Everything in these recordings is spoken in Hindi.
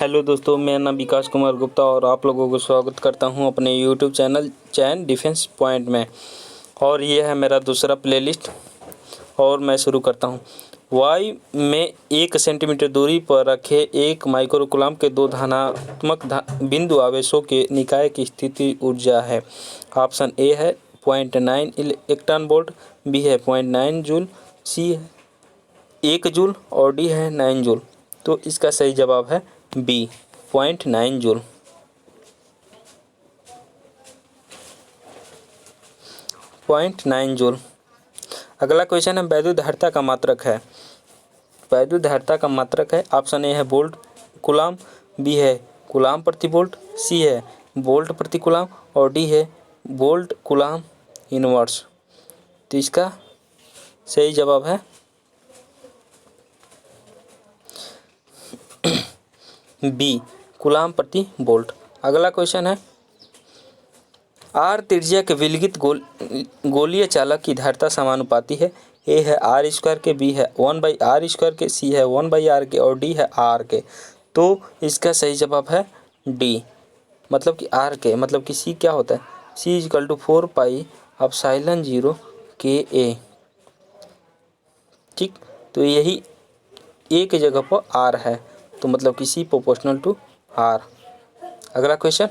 हेलो दोस्तों, मेरा नाम विकास कुमार गुप्ता और आप लोगों को स्वागत करता हूं अपने यूट्यूब चैनल चैन डिफेंस पॉइंट में। और ये है मेरा दूसरा प्लेलिस्ट और मैं शुरू करता हूं। वायु में 1 सेंटीमीटर दूरी पर रखे एक माइक्रोकूलम के दो धनात्मक बिंदु आवेशों के निकाय की स्थिति ऊर्जा है। ऑप्शन ए है 0.9 इलेक्ट्रॉन वोल्ट, बी है 0.9 जूल, सी है 1 जूल और डी है 9 जूल। तो इसका सही जवाब है बी 0.9 जूल। अगला क्वेश्चन है वैद्युत धारिता का मात्रक है। वैद्युत धारिता का मात्रक है ऑप्शन ए है वोल्ट कूलम, बी है कूलम प्रति वोल्ट, सी है वोल्ट प्रति कूलम और डी है वोल्ट कूलम इनवर्स। तो इसका सही जवाब है बी कूलम प्रति वोल्ट। अगला क्वेश्चन है आर त्रिज्या के विलगित गोलीय चालक की धारिता समानुपाती है। ए है आर स्क्वायर के, बी है 1/r स्क्वायर के, सी है 1/r के और डी है आर के। तो इसका सही जवाब है डी, मतलब कि आर के, मतलब कि सी क्या होता है, सी इजकल टू 4πε0 के ए। ठीक, तो यही ए के जगह पर आर है, तो मतलब कि सी प्रोपोर्शनल टू आर। अगला क्वेश्चन,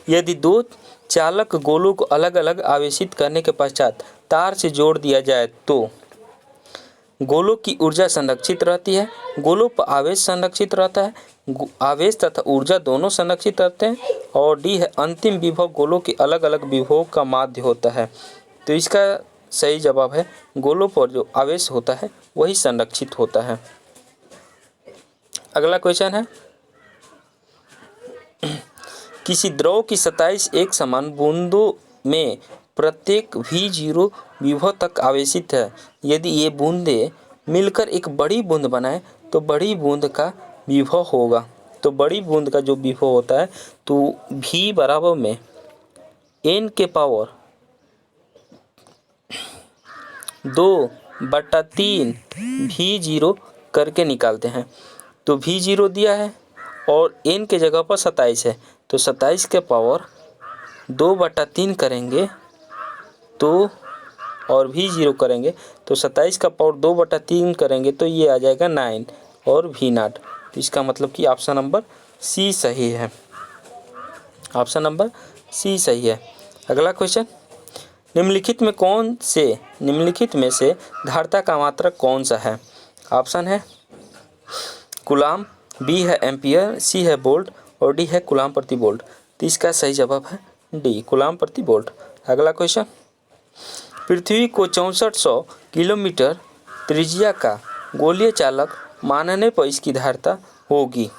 यदि दो चालक गोलों को अलग अलग आवेशित करने के पश्चात तार से जोड़ दिया जाए तो गोलों की ऊर्जा संरक्षित रहती है, गोलों पर आवेश संरक्षित रहता है, आवेश तथा ऊर्जा दोनों संरक्षित रहते हैं और डी है अंतिम विभव गोलों के अलग अलग विभव का माध्य होता है। तो इसका सही जवाब है गोलों पर जो आवेश होता है वही संरक्षित होता है। अगला क्वेश्चन है किसी द्रव की 27 एक समान बूंदों में प्रत्येक V0 विभव तक आवेशित है। यदि ये बूंदें मिलकर एक बड़ी बूंद बनाए तो बड़ी बूंद का विभव होगा। तो बड़ी बूंद का जो विभव होता है तो V बराबर में n के पावर 2/3 V0 करके निकालते हैं। तो V0 दिया है और n के जगह पर 27 है, तो 27 के पावर 2/3 करेंगे तो और V0 करेंगे तो 27 का पावर 2/3 करेंगे तो ये आ जाएगा 9 और V0। तो इसका मतलब कि ऑप्शन नंबर सी सही है। ऑप्शन नंबर सी सही है। अगला क्वेश्चन, निम्नलिखित में से धारिता का मात्रक कौन सा है। ऑप्शन है कूलम, बी है एम्पियर, सी है वोल्ट और डी है कूलम प्रति वोल्ट। तो इसका सही जवाब है डी कूलम प्रति वोल्ट। अगला क्वेश्चन, पृथ्वी को 6400 किलोमीटर त्रिज्या का गोलीय चालक मानने पर इसकी धारिता होगी।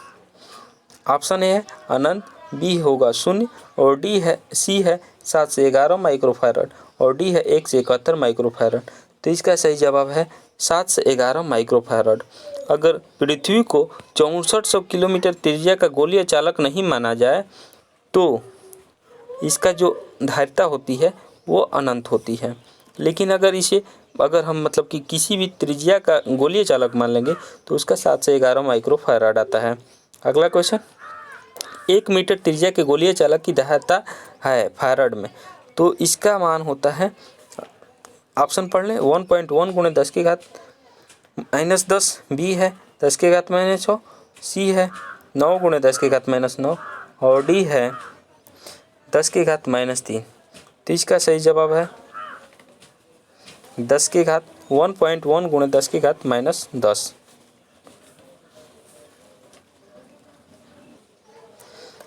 ऑप्शन ए है अनंत, बी होगा 0 और सी है 7 से 11 माइक्रोफैरड और डी है 1 से 71 माइक्रोफैरड। तो इसका सही जवाब है 7 से 11 माइक्रोफैरड। अगर पृथ्वी को 6400 किलोमीटर त्रिज्या का गोलीय चालक नहीं माना जाए तो इसका जो धारिता होती है वो अनंत होती है। लेकिन अगर हम मतलब कि किसी भी त्रिज्या का गोलीय चालक मान लेंगे तो उसका 7 से 11 माइक्रोफैरड आता है। अगला क्वेश्चन, 1 मीटर त्रिज्या के गोलीय चालक की धारिता है फैरड में, तो इसका मान होता है, ऑप्शन पढ़ लें, 1.1 × 10⁻⁻10, बी है 10⁻⁻6, सी है 9 × 10⁻⁻9 और डी है 10⁻⁻3। तो इसका सही जवाब है 1.1 × 10⁻10।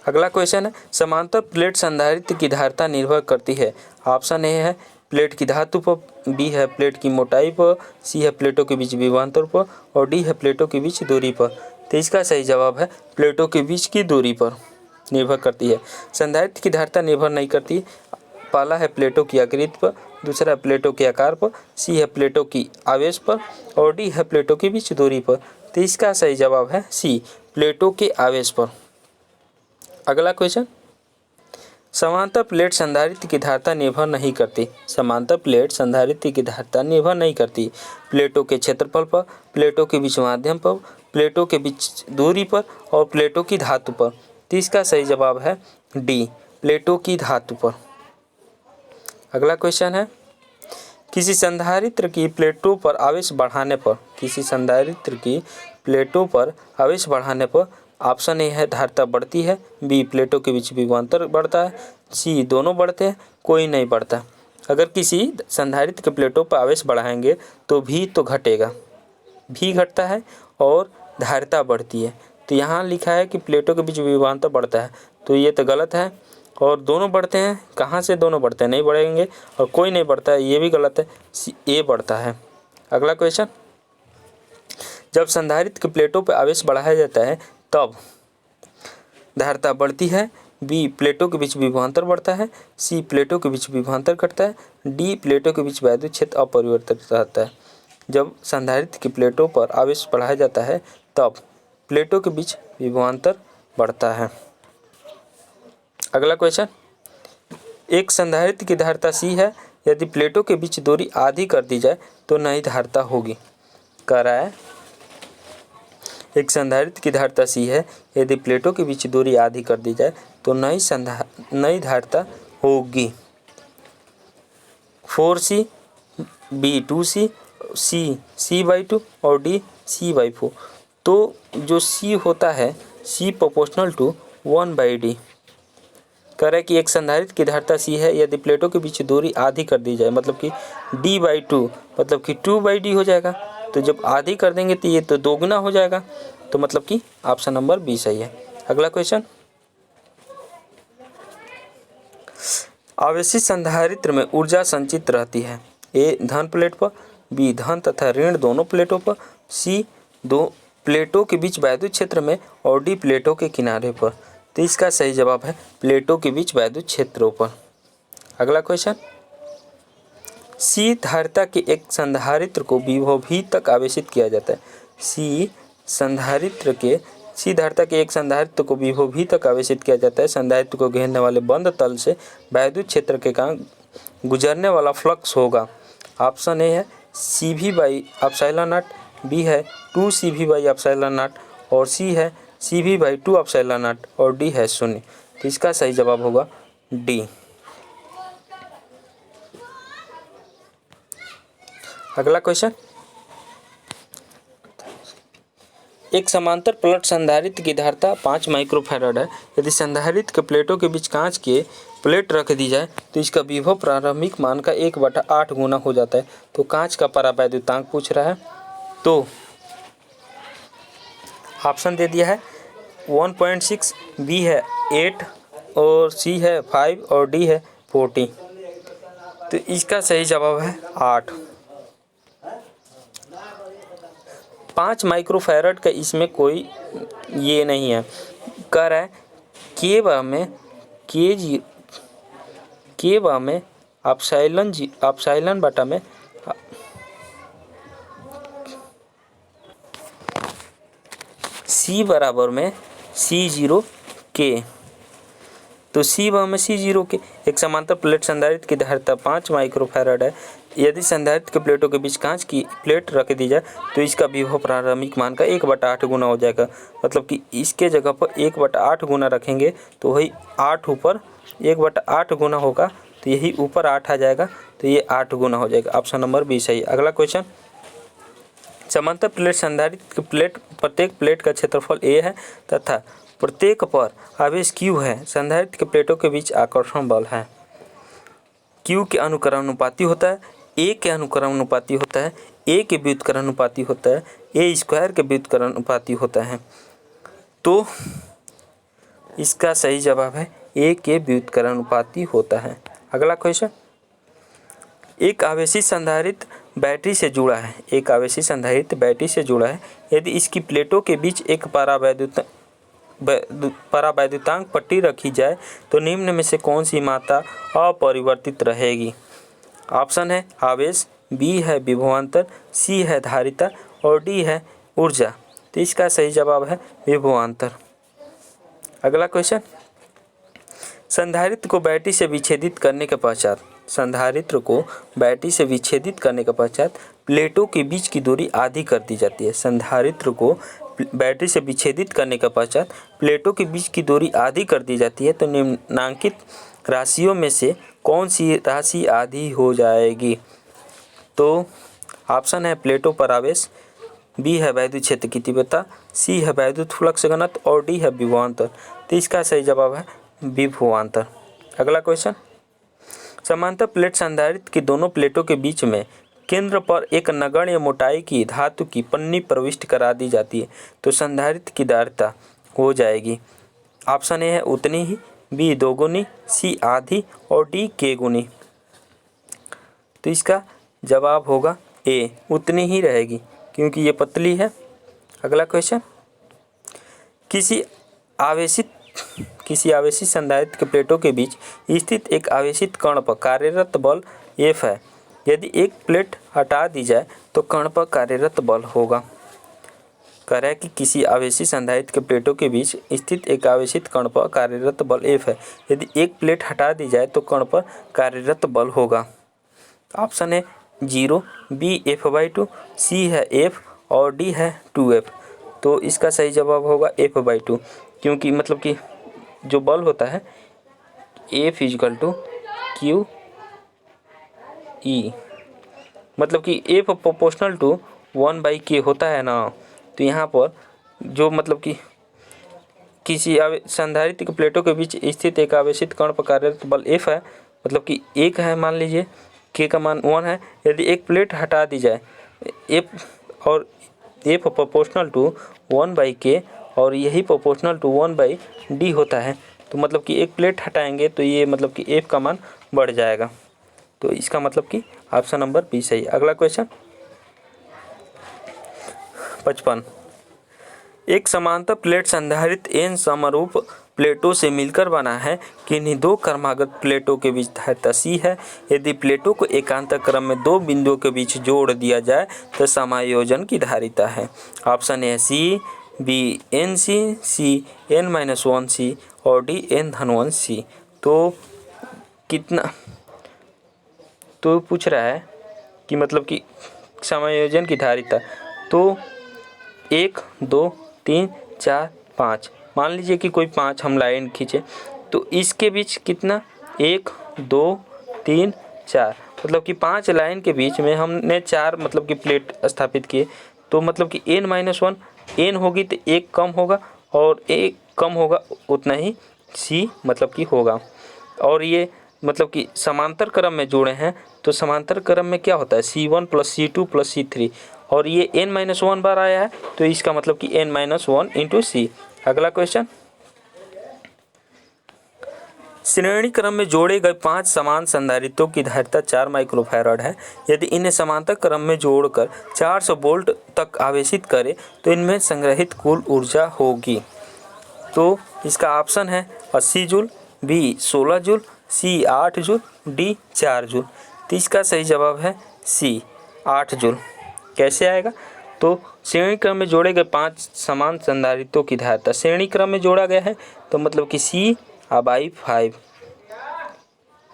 अगला क्वेश्चन है समांतर प्लेट संधारित्र की धारिता निर्भर करती है। ऑप्शन ए है प्लेट की धातु पर, बी है प्लेट की मोटाई पर, सी है प्लेटों के बीच विभवांतर पर और डी है प्लेटों के बीच दूरी पर। तो इसका सही जवाब है प्लेटों के बीच की दूरी पर निर्भर करती है। संधारित्र की धारिता निर्भर नहीं करती। पहला है प्लेटों की आकृति पर, दूसरा है प्लेटों के आकार पर, सी है प्लेटों की आवेश पर और डी है प्लेटों के बीच दूरी पर। तो इसका सही जवाब है सी प्लेटों के आवेश पर। अगला क्वेश्चन, समांतर प्लेट संधारित्र की धारिता निर्भर नहीं करती। समांतर प्लेट संधारित्र की धारिता निर्भर नहीं करती। प्लेटों के क्षेत्रफल पर, प्लेटों के बीच माध्यम पर, प्लेटों के बीच दूरी पर और प्लेटों की धातु पर। तो इसका सही जवाब है डी, प्लेटों की धातु पर। अगला क्वेश्चन है, किसी संधारित्र की प्लेटों पर आवेश बढ़ाने पर, किसी संधारित्र की प्लेटों पर आवेश बढ़ाने पर ऑप्शन ए है धारिता बढ़ती है, बी प्लेटों के बीच विभवांतर बढ़ता है, सी दोनों बढ़ते हैं, कोई नहीं बढ़ता। अगर किसी संधारित्र के प्लेटों पर आवेश बढ़ाएंगे तो भी तो घटेगा, भी घटता है और धारिता बढ़ती है। तो यहाँ लिखा है कि प्लेटों के बीच विभवांतर बढ़ता है, तो ये तो गलत है। और दोनों बढ़ते हैं, कहाँ से दोनों बढ़ते हैं, नहीं बढ़ेंगे। और कोई नहीं बढ़ता है, ये भी गलत है, ए बढ़ता है। अगला क्वेश्चन, जब संधारित्र की प्लेटों पर आवेश बढ़ाया जाता है तब धारिता बढ़ती है, बी प्लेटों के बीच विभवांतर बढ़ता है, सी प्लेटों के बीच विभवांतर घटता है, डी प्लेटों के बीच वैद्युत क्षेत्र अपरिवर्तित रहता है। जब संधारित्र की प्लेटों पर आवेश बढ़ाया जाता है तब प्लेटों के बीच विभवांतर बढ़ता है। अगला क्वेश्चन, एक संधारित्र की धारिता सी है, यदि प्लेटों के बीच दूरी आधी कर दी जाए तो नई धारिता होगी। कह रहा है एक संधारित्र की धारिता सी है, यदि प्लेटों के बीच दूरी आधी कर दी जाए तो नई धारिता होगी। 4c, बी 2c, सी c/2 और डी c/4। तो जो सी होता है सी प्रोपोर्शनल टू 1/d। कह रहा है कि एक संधारित्र की धारिता सी है, यदि प्लेटों के बीच दूरी आधी कर दी जाए, मतलब कि d/2 मतलब कि 2/d हो जाएगा। तो जब आधी कर देंगे तो ये तो दोगुना हो जाएगा, तो मतलब कि ऑप्शन नंबर बी सही है। अगला क्वेश्चन, आवेशित संधारित्र में ऊर्जा संचित रहती है, ए धन प्लेट पर, बी धन तथा ऋण दोनों प्लेटों पर, सी दो प्लेटों के बीच वैद्युत क्षेत्र में और डी प्लेटों के किनारे पर। तो इसका सही जवाब है प्लेटों के बीच वैद्युत क्षेत्रों पर। अगला क्वेश्चन, सी धारिता के एक संधारित्र को विभव V तक आवेशित किया जाता है। सी धारिता के एक संधारित्र को विभव V तक आवेशित किया जाता है। संधारित्र को घेरने वाले बंद तल से वैद्युत क्षेत्र के कारण गुजरने वाला फ्लक्स होगा। ऑप्शन ए है CV/ε0, बी है 2CV/ε0 और सी है CV/2ε0 और डी है 0। तो इसका सही जवाब होगा डी। अगला क्वेश्चन, एक समांतर प्लेट संधारित्र की धारिता 5 माइक्रोफैराड है। यदि संधारित्र के प्लेटों के बीच कांच के प्लेट रख दी जाए तो इसका विभव प्रारंभिक मान का 1/8 गुना हो जाता है। तो कांच का परावैद्युतांक पूछ रहा है, तो ऑप्शन दे दिया है 1.6, बी है 8 और सी है 5 और डी है 40। तो इसका सही जवाब है 8। 5 माइक्रोफैराड का इसमें कोई ये नहीं है। कह रहा है के बा में एप्सिलॉन बटा में सी बराबर में C0 के। तो सी बराबर में C0 के। एक समांतर प्लेट संधारित्र की धारिता 5 माइक्रोफैराड है। यदि संधारित्र के प्लेटों के बीच कांच की प्लेट रख दी जाए तो इसका विभव प्रारंभिक मान का 1/8 गुना हो जाएगा। मतलब कि इसके जगह पर 1/8 गुना रखेंगे तो वही 8 ऊपर 1/8 गुना होगा, तो यही ऊपर 8 आ जाएगा, तो ये 8 गुना हो जाएगा। ऑप्शन नंबर बी सही। अगला क्वेश्चन, समांतर प्लेट संधारित्र की प्रत्येक प्लेट का क्षेत्रफल a है तथा प्रत्येक पर आवेश q है। संधारित्र के प्लेटों के बीच आकर्षण बल है। q के अनुक्रमानुपाती होता है, a के अनुक्रमानुपाती होता है, a के व्युत्क्रमानुपाती होता है, a स्क्वायर के व्युत्क्रमानुपाती होता है। तो इसका सही जवाब है a के व्युत्क्रमानुपाती होता है। अगला क्वेश्चन, एक आवेशित संधारित्र बैटरी से जुड़ा है। एक आवेशित संधारित्र बैटरी से जुड़ा है। यदि इसकी प्लेटों के बीच एक परावैद्युतांक पट्टी रखी जाए तो निम्न में से कौन सी मात्रा अपरिवर्तित रहेगी। ऑप्शन है आवेश, बी है विभवांतर, सी है धारिता और डी है ऊर्जा। तो इसका सही जवाब है विभवांतर। अगला क्वेश्चन, संधारित्र को बैटरी से विच्छेदित करने के पश्चात प्लेटों के बीच की दूरी आधी कर दी जाती है। संधारित्र को बैटरी से विच्छेदित करने के पश्चात प्लेटों के बीच की दूरी आधी कर दी जाती है। तो निम्नांकित राशियों में से कौन सी राशि आधी हो जाएगी? तो ऑप्शन है प्लेटों पर आवेश, बी है वैद्युत क्षेत्र की तीव्रता, सी है वैद्युत फ्लक्स घनत्व और डी है विभवांतर। तो इसका सही जवाब है विभवांतर। अगला क्वेश्चन, समांतर प्लेट संधारित्र की दोनों प्लेटों के बीच में केंद्र पर एक नगण्य मोटाई की धातु की पन्नी प्रविष्ट करा दी जाती है। तो संधारित्र की धारिता हो जाएगी, ऑप्शन ए है उतनी ही, बी दोगुनी, सी आधी और डी के गुनी। तो इसका जवाब होगा ए, उतनी ही रहेगी क्योंकि ये पतली है। अगला क्वेश्चन, किसी आवेशित संधारित्र के प्लेटों के बीच स्थित एक आवेशित कण पर कार्यरत बल F है। यदि एक प्लेट हटा दी जाए तो कण पर कार्यरत बल होगा। कह रहा है कि किसी आवेशित संधारित्र के प्लेटों के बीच स्थित एक आवेशित कण पर कार्यरत बल F है। यदि एक प्लेट हटा दी जाए तो कण पर कार्यरत बल होगा। ऑप्शन है 0, बी F/2, सी है F और डी है 2F। तो इसका सही जवाब होगा F/2 क्योंकि मतलब कि जो बल होता है F = QE, मतलब कि F = 1/K होता है ना। तो यहाँ पर जो मतलब कि किसी संधारित्र के प्लेटों के बीच स्थित एक आवेशित कण पर कार्यरत बल F है, मतलब कि 1 है, मान लीजिए K का मान 1 है। यदि एक प्लेट हटा दी जाए F और F = 1/K और यही प्रोपोर्शनल टू 1/D होता है। तो मतलब कि एक प्लेट हटाएंगे तो ये मतलब कि F का मान बढ़ जाएगा। तो इसका मतलब कि ऑप्शन नंबर बी सही। अगला क्वेश्चन 55, एक समांतर प्लेट संधारित्र N समरूप प्लेटों से मिलकर बना है। किन्हीं दो क्रमागत प्लेटों के बीच धारिता C है। यदि प्लेटों को एकांतर क्रम में दो बिंदुओं के बीच जोड़ दिया जाए तो समायोजन की धारिता है। Option A C, B NC, C N-1C और डी N-1C। तो कितना, तो पूछ रहा है कि मतलब कि समायोजन की धारिता। तो 1, 2, 3, 4, 5, मान लीजिए कि कोई 5 हम लाइन खींचे तो इसके बीच कितना 1, 2, 3, 4, मतलब कि 5 लाइन के बीच में हमने 4 मतलब कि प्लेट स्थापित किए। तो मतलब कि N-1 N होगी तो 1 कम होगा और 1 कम होगा उतना ही C मतलब कि होगा। और ये मतलब कि समांतर क्रम में जोड़े हैं तो समांतर क्रम में क्या होता है C1 + C2 + C3 और ये N-1 बार आया है तो इसका मतलब कि N-1 × C। अगला क्वेश्चन, श्रेणी क्रम में जोड़े गए 5 समान संधारित्रों की धारिता 4 माइक्रोफैराड है। यदि इन्हें समांतर क्रम में जोड़कर 400 वोल्ट तक आवेशित करें तो इनमें संग्रहित कुल ऊर्जा होगी। तो इसका ऑप्शन है 80 जूल, बी 16 जूल, सी 8 जूल, डी 4 जूल। तो इसका सही जवाब है सी 8 जूल। कैसे आएगा? तो श्रेणी क्रम में जोड़े गए 5 समान संधारित्रों की धारिता श्रेणी क्रम में जोड़ा गया है तो मतलब कि C/5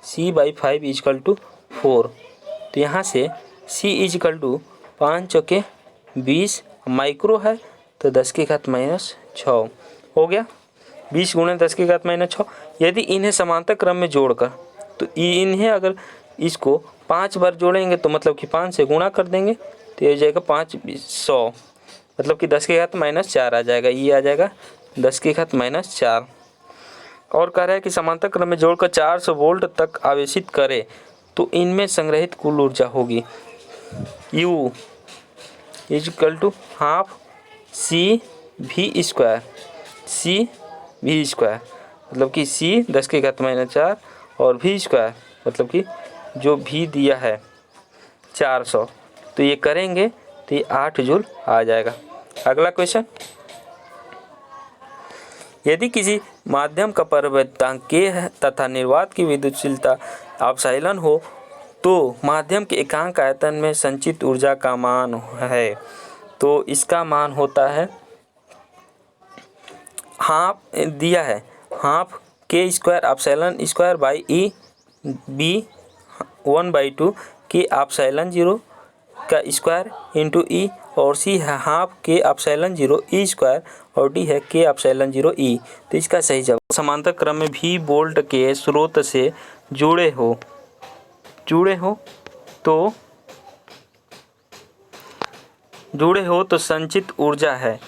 = 4। तो यहाँ से C = 5 चौके 20 माइक्रो है तो 10⁻⁻6 हो गया। 20 × 10⁻⁻6। यदि इन्हें समांतर क्रम में जोड़कर तो इन्हें अगर इसको 5 बार जोड़ेंगे तो मतलब कि 5 से गुणा कर देंगे तो ये जाएगा 5 100 मतलब कि 10⁻⁻4 आ जाएगा। ये आ जाएगा 10⁻⁻4। और कह रहा है कि समांतर क्रम में जोड़कर 400 वोल्ट तक आवेशित करें तो इनमें संग्रहित कुल ऊर्जा होगी U = ½ CV²। CV² मतलब कि C 10⁻⁻4 और V² मतलब कि जो V दिया है 400 तो ये करेंगे तो ये 8 जूल आ जाएगा। अगला क्वेश्चन, यदि किसी माध्यम का परिवर्तनांक K है तथा निर्वात की विद्युतशीलता एप्सिलॉन हो तो माध्यम के एकांक आयतन में संचित ऊर्जा का मान है। तो इसका मान होता है हाफ दिया है ½ के square epsilon square by E B 1/2 के एप्सिलॉन 0 का स्क्वायर इंटू ई, और सी है हाफ के एप्सिलॉन 0 ई स्क्वायर, और डी है के एप्सिलॉन 0 ई। तो इसका सही जवाब समांतर क्रम में भी वोल्ट के स्रोत से जुड़े हो तो संचित ऊर्जा है।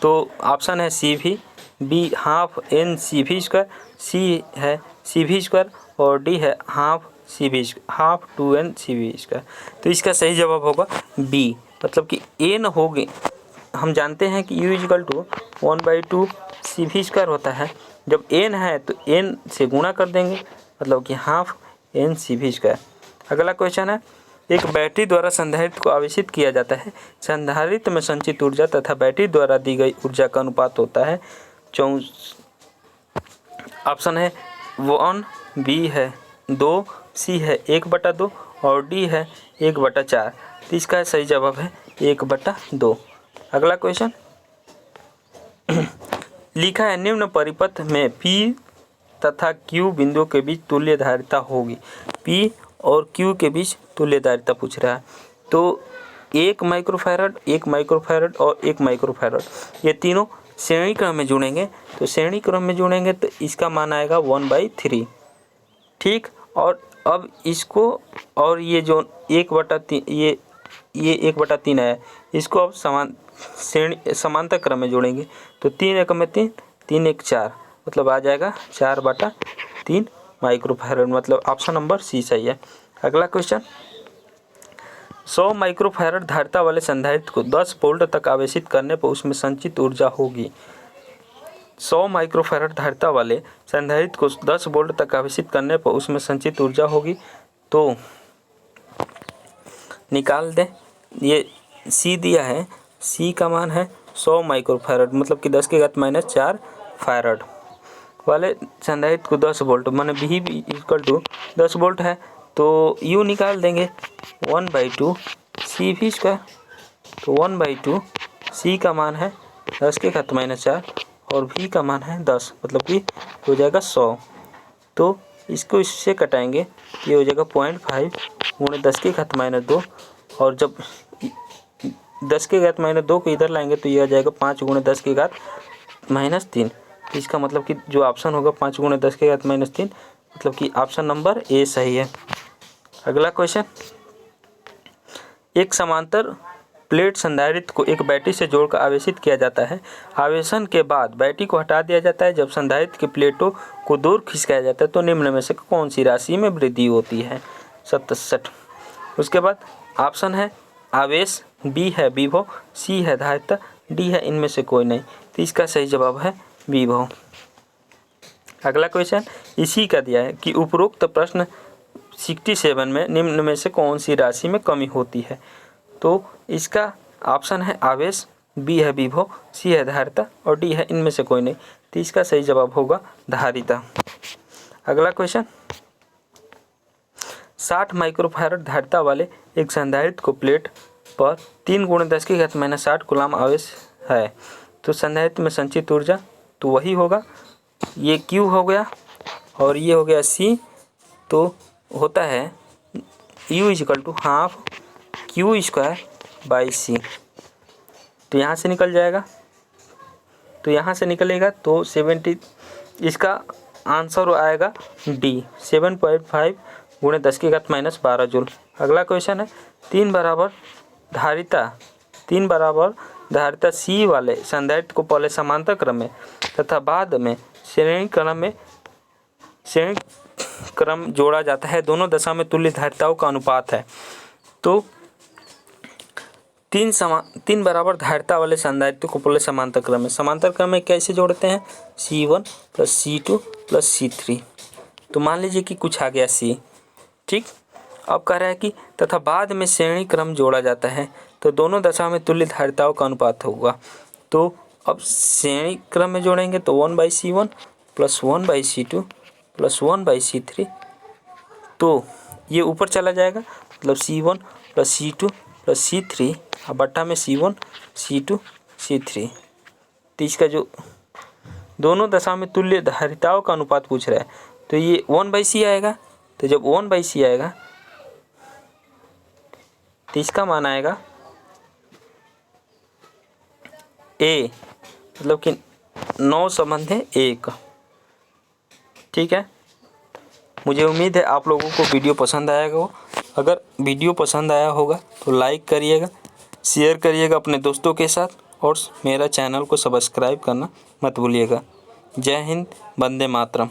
तो ऑप्शन है सी भी, बी हाफ एन सी भी स्क्वायर, सी है सी भी स्क्वायर, और डी है हाफ 2n सी भी स्क्वायर। तो इसका सही जवाब होगा बी, मतलब कि एन होगी। हम जानते हैं कि u इक्वल टू 1/2 सी भी स्क्वायर होता है। जब n है तो n से गुणा कर देंगे, मतलब कि हाफ n सी भी स्क्वायर। अगला क्वेश्चन है, एक बैटरी द्वारा संधारित्र को आवेशित किया जाता है। संधारित्र में संचित ऊर्जा तथा बैटरी द्वारा दी गई ऊर्जा का अनुपात होता है 24। ऑप्शन है 1, बी है 2, सी है 1/2, और डी है 1/4। तो इसका सही जवाब है 1/2। अगला क्वेश्चन लिखा है, निम्न परिपथ में P तथा Q बिंदुओं के बीच तुल्य धारिता होगी। P और Q के बीच तुल्य धारिता पूछ रहा है। तो 1 माइक्रोफैरड, 1 माइक्रोफैरड और 1 माइक्रोफैरड, ये तीनों श्रेणी क्रम में जुड़ेंगे। तो श्रेणी क्रम में जुड़ेंगे तो इसका मान आएगा 1/3। ठीक, और अब इसको, और ये जो 1/3 ये 1/3 है, इसको अब समांतर क्रम में जोड़ेंगे। तो 3 एकम में 3, 3 एक 4, मतलब आ जाएगा 4/3 माइक्रोफैरड, मतलब ऑप्शन नंबर सी सही है। अगला क्वेश्चन, 100 माइक्रोफैरड धारिता वाले संधारित्र को 10 वोल्ट तक आवेशित करने पर उसमें संचित ऊर्जा होगी। 100 माइक्रोफैरड धारिता वाले संधारित्र को 10 वोल्ट तक आवेशित करने पर उसमें संचित ऊर्जा होगी। तो निकाल दें, ये सी दिया है, सी का मान है 100 माइक्रोफैरड, मतलब कि 10⁻⁴ फैरड वाले संधारित्र को 10 वोल्ट, माने भी इक्वल टू 10 वोल्ट है। तो यू निकाल देंगे 1/2 सी भी स्क्वायर, तो 1/2 सी का मान है 10⁻⁴ और भी का मान है 10, मतलब कि हो जाएगा 100। तो इसको इससे कटाएंगे, ये हो जाएगा 0.5 × 10⁻², और जब 10⁻² को इधर लाएंगे तो ये आ जाएगा 5 × 10⁻³ तो इसका मतलब कि जो ऑप्शन होगा 5 × 10⁻³ मतलब कि ऑप्शन नंबर ए सही है। अगला क्वेश्चन, एक समांतर प्लेट संधारित्र को एक बैटरी से जोड़कर आवेशित किया जाता है। आवेशन के बाद बैटरी को हटा दिया जाता है। जब संधारित्र की प्लेटों को दूर खिसकाया जाता है तो निम्न में से कौन सी राशि में वृद्धि होती है? 67। उसके बाद ऑप्शन है आवेश, बी है विभव, सी है धारिता, डी है इनमें से कोई नहीं। तो इसका सही जवाब है विभव। अगला क्वेश्चन इसी का दिया है कि उपरोक्त प्रश्न 67 में निम्न में से कौन सी राशि में कमी होती है? तो इसका ऑप्शन है आवेश, बी है विभव, सी है धारिता और डी है इनमें से कोई नहीं। तो इसका सही जवाब होगा धारिता। अगला क्वेश्चन, 60 माइक्रोफैरड धारिता वाले एक संधारित्र को प्लेट पर 3 × 10⁻60 कूलम आवेश है। तो संधारित्र में संचित ऊर्जा तो वही होगा, ये Q हो गया और ये हो गया C। तो होता है U = ½ Q²/C। तो यहाँ से निकल जाएगा, तो यहाँ से निकलेगा तो 70, इसका आंसर आएगा D 7.5 × 10⁻12 जूल। अगला क्वेश्चन है 3 बराबर धारिता C वाले संधारित्र को पहले समांतर क्रम में तथा बाद में श्रेणी क्रम जोड़ा जाता है। दोनों दशा में तुल्य धारिताओं का अनुपात है। तो 3 बराबर धारिता वाले संधारित्र को पहले समांतर क्रम में कैसे जोड़ते हैं? C1 + C2 + C3। तो मान लीजिए कि कुछ आ गया C, ठीक। अब कह रहा है कि तथा बाद में श्रेणी क्रम जोड़ा जाता है तो दोनों दशा में तुल्य धारिताओं का अनुपात होगा। तो अब श्रेणी क्रम में जोड़ेंगे तो 1/C1 + 1/C2 + 1/C3। तो ये ऊपर चला जाएगा, मतलब C1 + C2 + C3 और बट्टा में C1 C2 C3। तो इसका जो दोनों दशा में तुल्य धारिताओं का अनुपात पूछ रहा है, तो ये 1/c आएगा। तो जब 1/c आएगा तो इसका मान आएगा A, मतलब कि 9 संबंध है 1। ठीक है, मुझे उम्मीद है आप लोगों को वीडियो पसंद आएगा। अगर वीडियो पसंद आया होगा तो लाइक करिएगा, शेयर करिएगा अपने दोस्तों के साथ, और मेरा चैनल को सब्सक्राइब करना मत भूलिएगा। जय हिंद, वंदे मातरम।